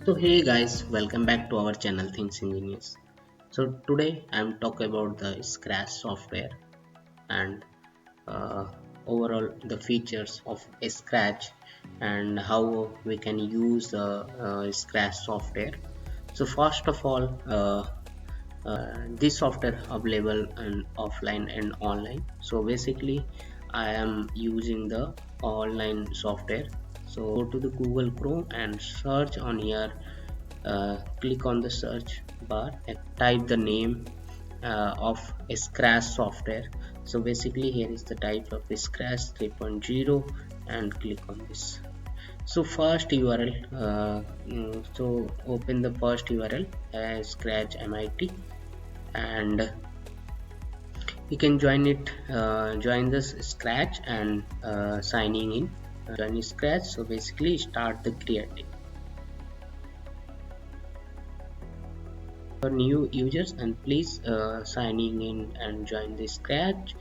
So hey guys, welcome back to our channel Things Engineers. So today I'm talking about the Scratch software and uh, overall the features of Scratch and how we can use the Scratch software. So first of all, this software available in offline and online. So basically I am using the online software. So go to the Google Chrome and search on here, click on the search bar and type the name of Scratch software. So basically here is the type of Scratch 3.0 and click on this. So first URL, so open the first URL as Scratch MIT and you can join it, join this Scratch and signing in, join Scratch. So basically start the creating for new users and please signing in and join the Scratch.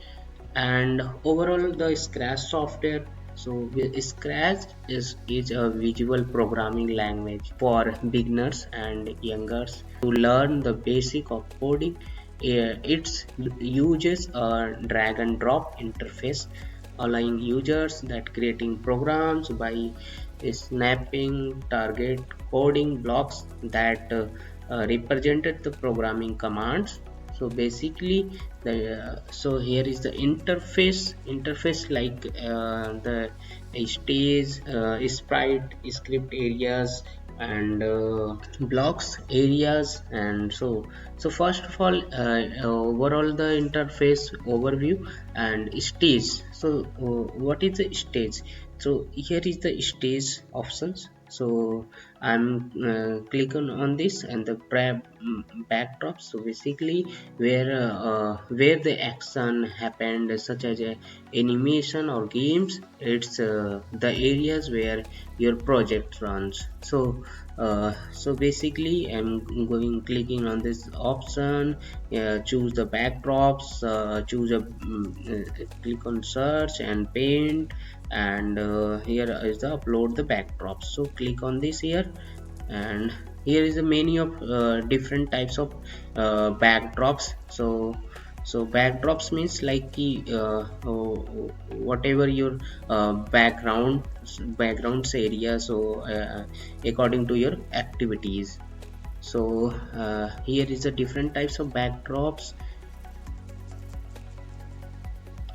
And overall the Scratch software, so Scratch is a visual programming language for beginners and youngers to learn the basic of coding. It uses a drag and drop interface, allowing users that creating programs by snapping target coding blocks that represented the programming commands. So basically so here is the interface like the stage, sprite, script areas and blocks areas. And so first of all, overall the interface overview and stage. So what is the stage? So here is the stage options. So I'm clicking on this and the backdrop. So basically where the action happened, such as animation or games, it's the areas where your project runs. So basically I'm going clicking on this option, choose the backdrops, choose a click on search and paint, and here is the upload the backdrops. So click on this here, and here is a menu of different types of backdrops. So backdrops means like whatever your backgrounds area, so according to your activities. So here is the different types of backdrops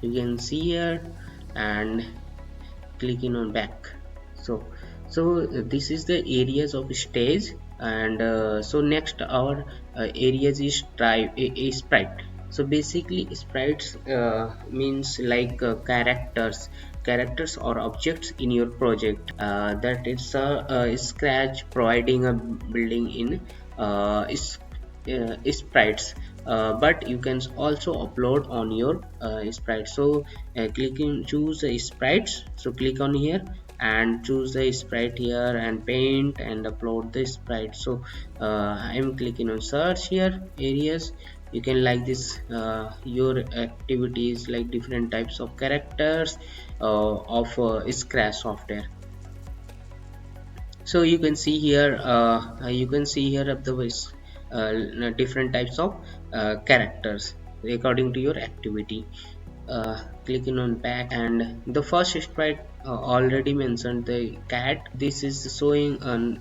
you can see here, and clicking on back. So this is the areas of stage. And so next our areas is sprite. So basically sprites means like characters or objects in your project, that it's a Scratch providing a building in sprites, but you can also upload on your sprite. So clicking choose the sprites, so click on here and choose the sprite here and paint and upload the sprite. So I'm clicking on search here areas. You can like this your activities like different types of characters of Scratch software. So you can see here, of the ways different types of characters according to your activity. Clicking on back, and the first sprite already mentioned the cat. This is showing an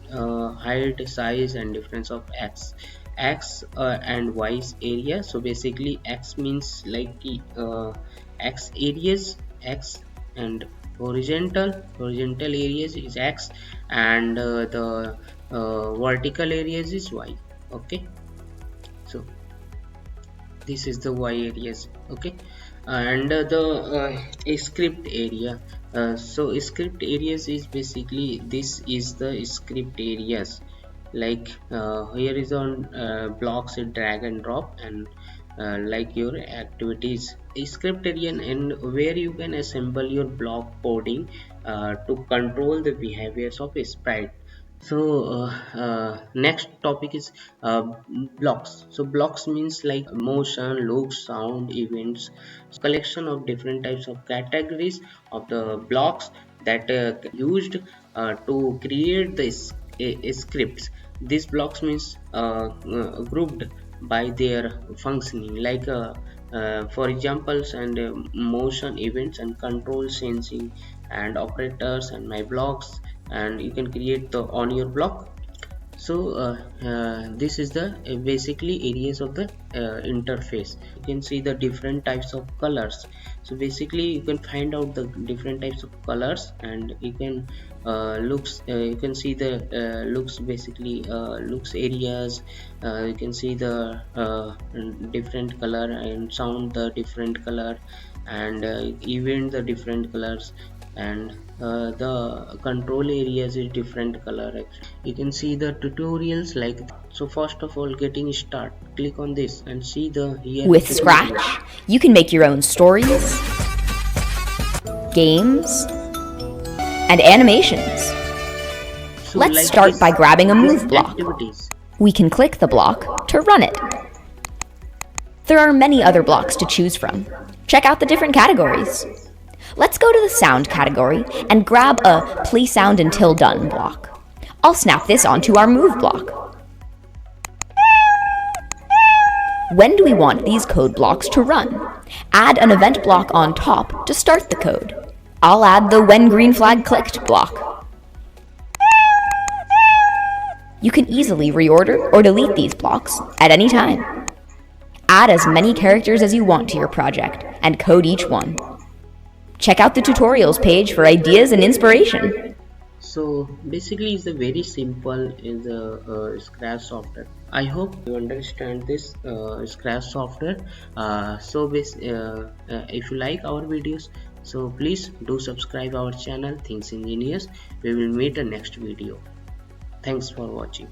height, size and difference of x and y's area. So basically x means like x areas, x, and horizontal areas is x, and the vertical areas is y. Okay, so this is the y areas. Okay, and the script area. So script areas is basically, this is the script areas, like here is on blocks, drag and drop, and like your activities script area, and where you can assemble your block coding to control the behaviors of a sprite. So next topic is blocks. So blocks means like motion, looks, sound, events. So collection of different types of categories of the blocks that used to create the scripts. These blocks means grouped by their functioning, like for examples and motion events and control sensing and operators and my blocks, and you can create the on your block. So this is the basically areas of the interface. You can see the different types of colors. So basically you can find out the different types of colors, and you can you can see the looks, basically looks areas. You can see the different color and sound the different color, and even the different colors, and the control areas is different color. You can see the tutorials like this. So first of all, getting start, click on this and see the here With tutorial. Scratch, you can make your own stories, games, and animations. So Let's like start by grabbing a this move block. activities. We can click the block to run it. There are many other blocks to choose from. Check out the different categories. Let's go to the sound category and grab a play sound until done block. I'll snap this onto our move block. When do we want these code blocks to run? Add an event block on top to start the code. I'll add the when green flag clicked block. You can easily reorder or delete these blocks at any time. Add as many characters as you want to your project and code each one. Check out the tutorials page for ideas and inspiration. So basically it's a very simple in the Scratch software. I hope you understand this Scratch software. If you like our videos, so please do subscribe our channel Things Engineers. We will meet in next video. Thanks for watching.